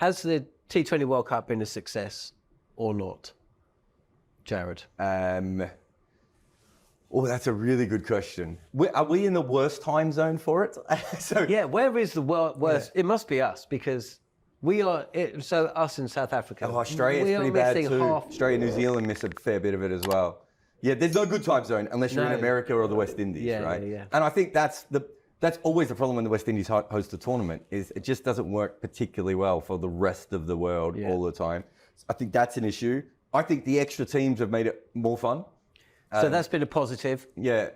Has the T20 World Cup been a success or not, Jarrod? Oh, that's a really good question. Are we in the worst time zone for it? Yeah, where is the worst? Yeah. It must be us, because we are, so us in South Africa. Oh, Australia's pretty bad too. Australia and New Zealand miss a fair bit of it as well. Yeah, there's no good time zone unless you're in America or the West Indies, right? Yeah. And I think that's always the problem when the West Indies host a tournament, is it just doesn't work particularly well for the rest of the world all the time. I think that's an issue. I think the extra teams have made it more fun. So that's been a positive. Yeah,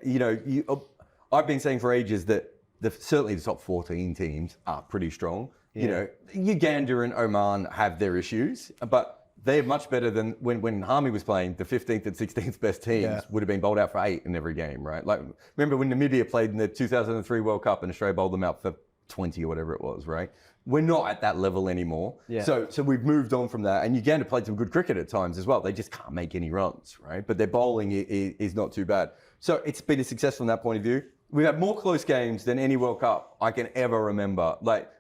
I've been saying for ages that certainly the top 14 teams are pretty strong. Yeah. Uganda and Oman have their issues, but they're much better than when Harmy was playing. The 15th and 16th best teams would have been bowled out for 8 in every game, right? Like, remember when Namibia played in the 2003 World Cup and Australia bowled them out for 20 or whatever it was, right? We're not at that level anymore. Yeah. So we've moved on from that. And Uganda played some good cricket at times as well. They just can't make any runs, right? But their bowling is not too bad. So it's been a success from that point of view. We've had more close games than any World Cup I can ever remember. Like,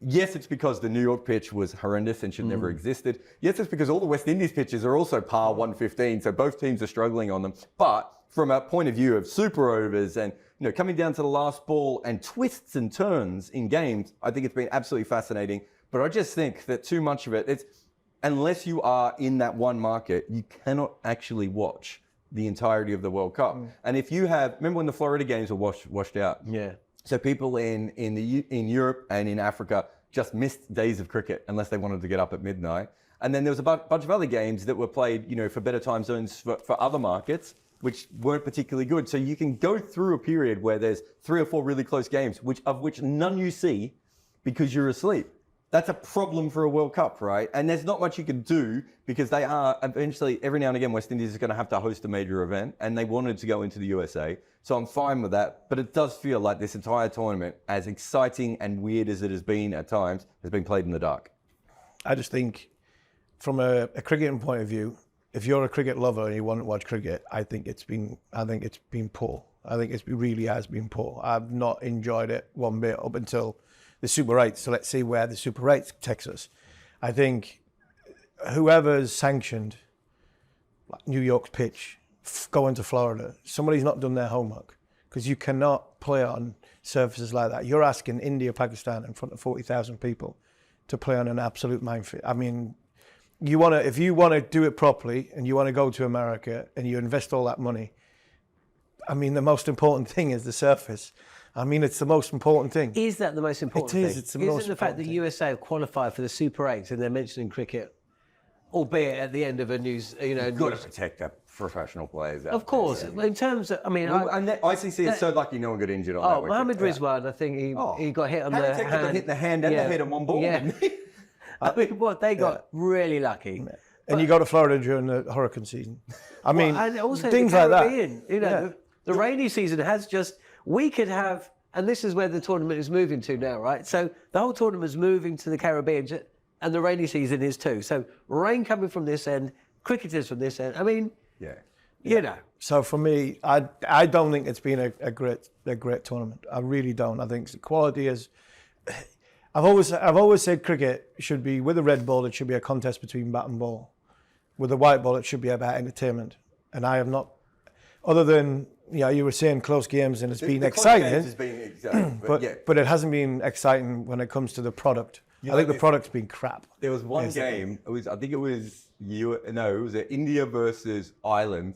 yes, it's because the New York pitch was horrendous and should never existed. Yes, it's because all the West Indies pitches are also par 115, so both teams are struggling on them. But from a point of view of super overs and coming down to the last ball and twists and turns in games, I think it's been absolutely fascinating. But I just think that too much of it, unless you are in that one market, you cannot actually watch the entirety of the World Cup. And if you remember when the Florida games were washed out? Yeah. So people in Europe and in Africa just missed days of cricket unless they wanted to get up at midnight. And then there was a bunch of other games that were played, for better time zones for other markets, which weren't particularly good. So you can go through a period where there's 3 or 4 really close games, of which none you see because you're asleep. That's a problem for a World Cup, right? And there's not much you can do because they are eventually, every now and again, West Indies is going to have to host a major event, and they wanted to go into the USA. So I'm fine with that. But it does feel like this entire tournament, as exciting and weird as it has been at times, has been played in the dark. I just think from a cricketing point of view, if you're a cricket lover and you want to watch cricket, I think it's been poor. I think it really has been poor. I've not enjoyed it one bit up until the Super 8. So let's see where the Super 8 takes us. I think whoever's sanctioned New York's pitch going to Florida, somebody's not done their homework, because you cannot play on surfaces like that. You're asking India, Pakistan in front of 40,000 people to play on an absolute minefield. I mean, if you want to do it properly and you want to go to America and you invest all that money, I mean, the most important thing is the surface. I mean, it's the most important thing. Is that the most important thing? It is. It's the most important thing. Isn't the fact that USA have qualified for the Super 8 and they're mentioning cricket, albeit at the end of a news, You've got to protect our professional players. Of course. In terms of, ICC is so lucky no one got injured on that. Mohammed Rizwan, I think he got hit on the hand. Got hit in the hand and the head on one ball. Yeah. I mean, they got really lucky. And you go to Florida during the hurricane season. I mean, and also things the like that. The rainy season has we could have, and this is where the tournament is moving to now, right? So the whole tournament is moving to the Caribbean, and the rainy season is too. So rain coming from this end, cricketers from this end. I mean, So for me, I don't think it's been a great tournament. I really don't. I think the quality is. I've always said cricket should be, with a red ball, it should be a contest between bat and ball. With a white ball, it should be about entertainment. And I have not, other than, you were saying close games and it's been exciting. But it hasn't been exciting when it comes to the product. I think the product's been crap. There was one game, it was India versus Ireland,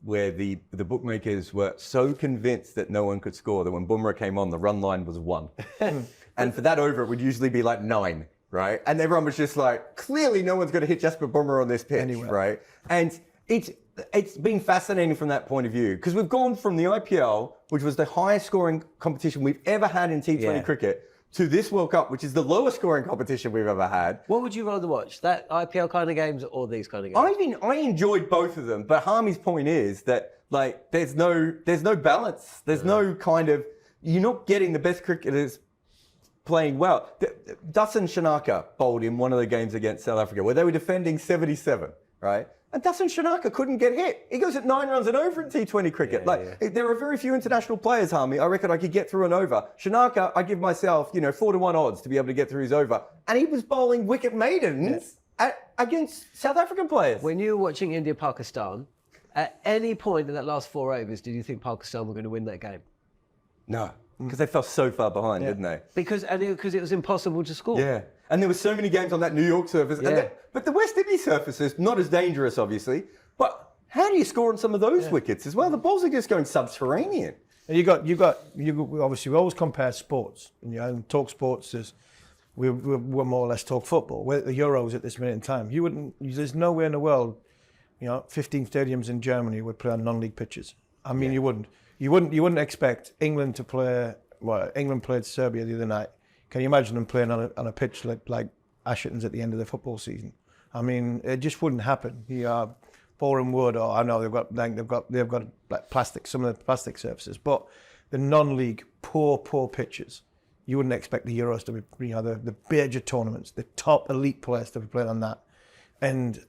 where the bookmakers were so convinced that no one could score that when Bumrah came on, the run line was 1. And for that over, it would usually be like 9, right? And everyone was just like, clearly no one's going to hit Jasper Bumrah on this pitch, right? And it's been fascinating from that point of view, because we've gone from the IPL, which was the highest scoring competition we've ever had in T20 cricket, to this World Cup, which is the lowest scoring competition we've ever had. What would you rather watch, that IPL kind of games or these kind of games? I enjoyed both of them, but Harmy's point is that there's no balance. There's no kind of, you're not getting the best cricketers playing well. Dasan Shanaka bowled in one of the games against South Africa where they were defending 77, right? And Dustin Shanaka couldn't get hit. He goes at 9 runs and over in T20 cricket. There are very few international players, Harmy. I reckon I could get through an over. Shanaka, I give myself, 4-1 odds to be able to get through his over. And he was bowling wicket maidens against South African players. When you were watching India-Pakistan, at any point in that last 4 overs, did you think Pakistan were going to win that game? No, because they fell so far behind, didn't they? Because it was impossible to score. Yeah. And there were so many games on that New York surface. Yeah. But the West Indies surface is not as dangerous, obviously. But how do you score on some of those wickets as well? The balls are just going subterranean. And you obviously we always compare sports. And talk sports is we more or less talk football. We're the Euros at this minute in time. There's nowhere in the world, 15 stadiums in Germany would play on non-league pitches. I mean, you wouldn't. You wouldn't expect England to play. Well, England played Serbia the other night. Can you imagine them playing on a pitch like Ashton's at the end of the football season? I mean, it just wouldn't happen. Boreham Wood, or I know they've got like plastic, some of the plastic surfaces, but the non-league poor pitches. You wouldn't expect the Euros to be, the major tournaments, the top elite players to be playing on that, and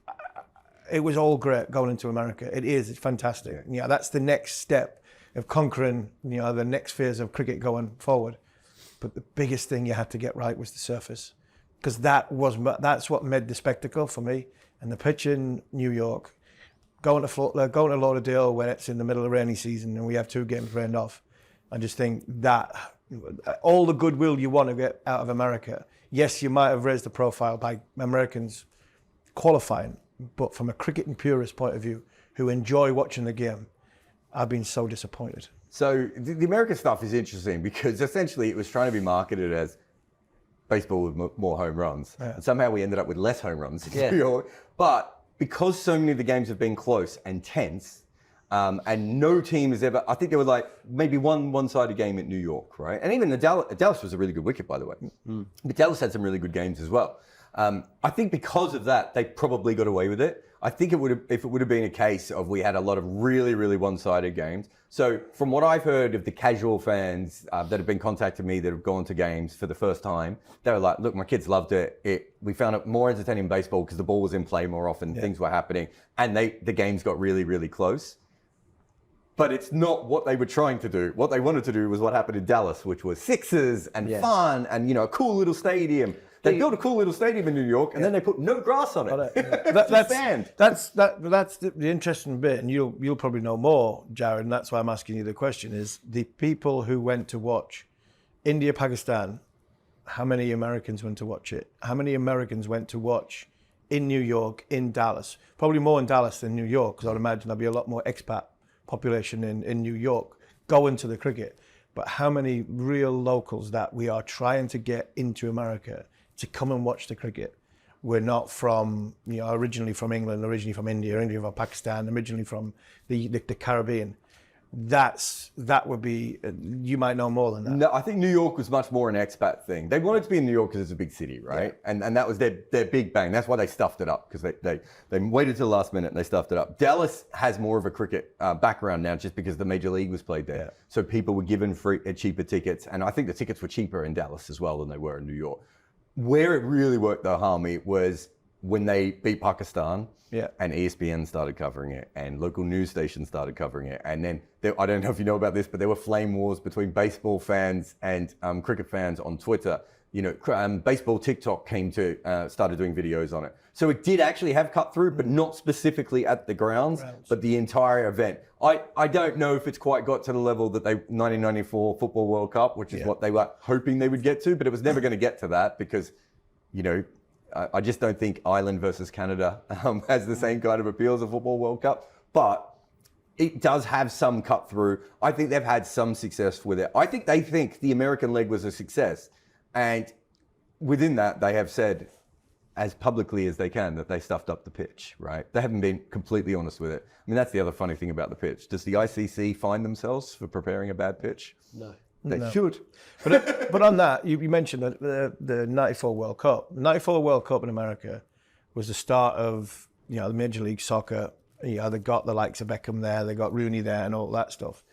it was all great going into America. It's fantastic. That's the next step of conquering, the next phase of cricket going forward. But the biggest thing you had to get right was the surface, because that's what made the spectacle for me. And the pitch in New York, going to Lauderdale when it's in the middle of rainy season and we have 2 games rained off. I just think that all the goodwill you want to get out of America, yes, you might have raised the profile by Americans qualifying, but from a cricket and purist point of view, who enjoy watching the game, I've been so disappointed. So the American stuff is interesting because essentially it was trying to be marketed as baseball with more home runs. Yeah. And somehow we ended up with less home runs in New York. But because so many of the games have been close and tense, and no team has ever, I think there were like maybe one-sided game at New York, right? And even Dallas was a really good wicket, by the way. But Dallas had some really good games as well. I think because of that, they probably got away with it. I think if it would have been a case of we had a lot of really, really one-sided games. So from what I've heard of the casual fans that have been contacting me that have gone to games for the first time, they were like, look, my kids loved it. We found it more entertaining baseball because the ball was in play more often, things were happening, and the games got really, really close. But it's not what they were trying to do. What they wanted to do was what happened in Dallas, which was sixes and fun and, a cool little stadium. They built a cool little stadium in New York, and then they put no grass on it. That's the interesting bit, and you'll probably know more, Jarrod, and that's why I'm asking you the question, is the people who went to watch India-Pakistan, how many Americans went to watch it? How many Americans went to watch in New York, in Dallas? Probably more in Dallas than New York, because I'd imagine there'll be a lot more expat population in New York going to the cricket. But how many real locals that we are trying to get into America to come and watch the cricket? We're not from, originally from England, originally from India, originally from Pakistan, originally from the Caribbean. That would be, you might know more than that. No, I think New York was much more an expat thing. They wanted to be in New York because it's a big city, right? Yeah. And that was their big bang. That's why they stuffed it up, because they waited till the last minute and they stuffed it up. Dallas has more of a cricket background now, just because the Major League was played there. Yeah. So people were given cheaper tickets, and I think the tickets were cheaper in Dallas as well than they were in New York. Where it really worked though, Harmy, was when they beat Pakistan, and ESPN started covering it, and local news stations started covering it, and then I don't know if you know about this, but there were flame wars between baseball fans and cricket fans on Twitter. Baseball TikTok started doing videos on it. So it did actually have cut through, but not specifically at the grounds, but the entire event. I don't know if it's quite got to the level that 1994 Football World Cup, which is what they were hoping they would get to, but it was never going to get to that because, I just don't think Ireland versus Canada has the same kind of appeal as a Football World Cup. But it does have some cut through. I think they've had some success with it. I think they think the American leg was a success. And within that, they have said, as publicly as they can, that they stuffed up the pitch, right? They haven't been completely honest with it. I mean, that's the other funny thing about the pitch. Does the ICC find themselves for preparing a bad pitch? No. They should. But on that, you mentioned that the 94 World Cup. The 94 World Cup in America was the start of, the Major League Soccer. They got the likes of Beckham there, they got Rooney there and all that stuff.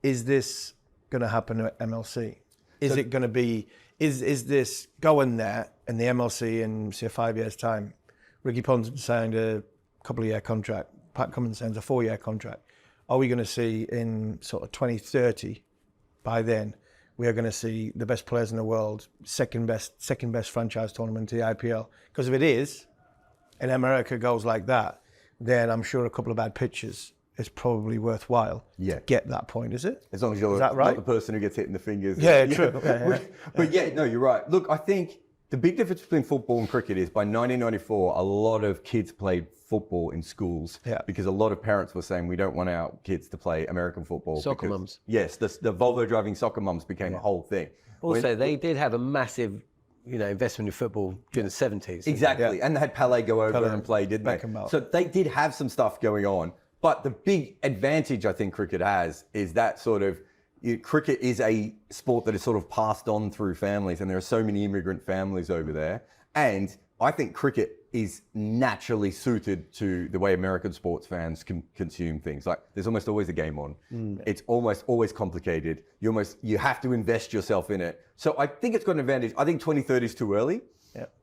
Is this going to happen at MLC? Is it going to be, is this going there in the MLC in, say, 5 years' time? Ricky Ponting signed a couple of year contract. Pat Cummins signs a 4-year contract. Are we going to see in sort of 2030, by then, we are going to see the best players in the world, second best franchise tournament to the IPL? Because if it is, and America goes like that, then I'm sure a couple of bad pitches is probably worthwhile to get that point, is it? As long as you're not the person who gets hit in the fingers. Yeah, true. Okay, But yeah, no, you're right. Look, I think the big difference between football and cricket is by 1994, a lot of kids played football in schools because a lot of parents were saying we don't want our kids to play American football. Soccer mums. Yes, the Volvo driving soccer mums became a whole thing. Also, they did have a massive, investment in football during the 70s. Exactly, and they had Pelé go over and play, didn't they? So they did have some stuff going on. But the big advantage I think cricket has is that sort of, cricket is a sport that is sort of passed on through families, and there are so many immigrant families over there. And I think cricket is naturally suited to the way American sports fans can consume things. Like there's almost always a game on. It's almost always complicated. You have to invest yourself in it. So I think it's got an advantage. I think 2030 is too early.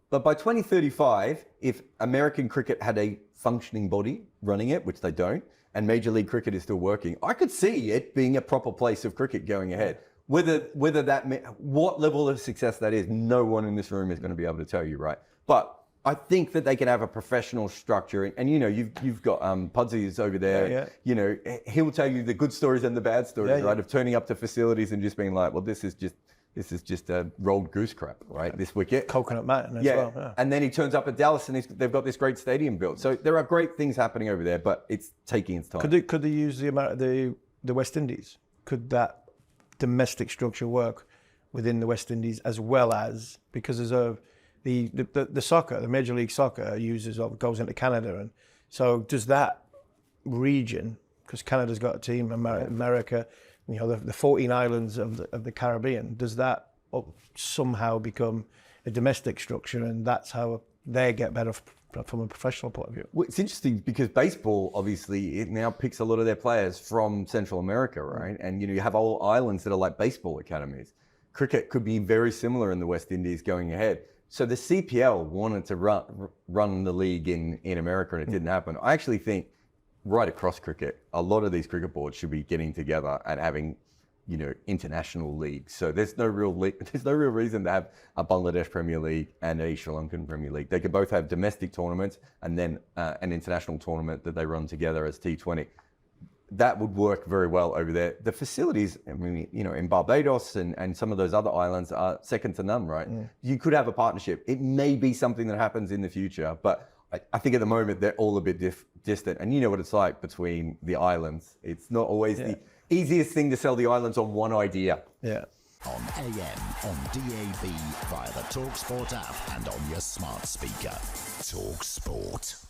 But by 2035, if American cricket had a functioning body running it, which they don't, and Major League Cricket is still working, I could see it being a proper place of cricket going ahead. What level of success that is, no one in this room is going to be able to tell you, right? But I think that they can have a professional structure, and you've got Pudsy's over there. He'll tell you the good stories and the bad stories, right? Of turning up to facilities and just being like, well, this is just a rolled goose crap, right? This wicket. Coconut mountain as well. Yeah. And then he turns up at Dallas and they've got this great stadium built. So there are great things happening over there, but it's taking its time. Could they use the West Indies? Could that domestic structure work within the West Indies as well as, because there's the soccer, the Major League Soccer goes into Canada, and so does that region, because Canada's got a team, America, the 14 islands of the Caribbean, does that somehow become a domestic structure, and that's how they get better from a professional point of view? Well, it's interesting because baseball, obviously, it now picks a lot of their players from Central America, right? And you have whole islands that are like baseball academies. Cricket could be very similar in the West Indies going ahead. So the CPL wanted to run the league in America, and it didn't happen. I actually think right across cricket, a lot of these cricket boards should be getting together and having, international leagues. So there's no real reason to have a Bangladesh Premier League and a Sri Lankan Premier League. They could both have domestic tournaments and then an international tournament that they run together as T20. That would work very well over there. The facilities, in Barbados and some of those other islands are second to none, right? You could have a partnership. It may be something that happens in the future, but I think at the moment they're all a bit distant. And you know what it's like between the islands. It's not always the easiest thing to sell the islands on one idea. Yeah. On AM, on DAB, via the talkSPORT app and on your smart speaker. talkSPORT.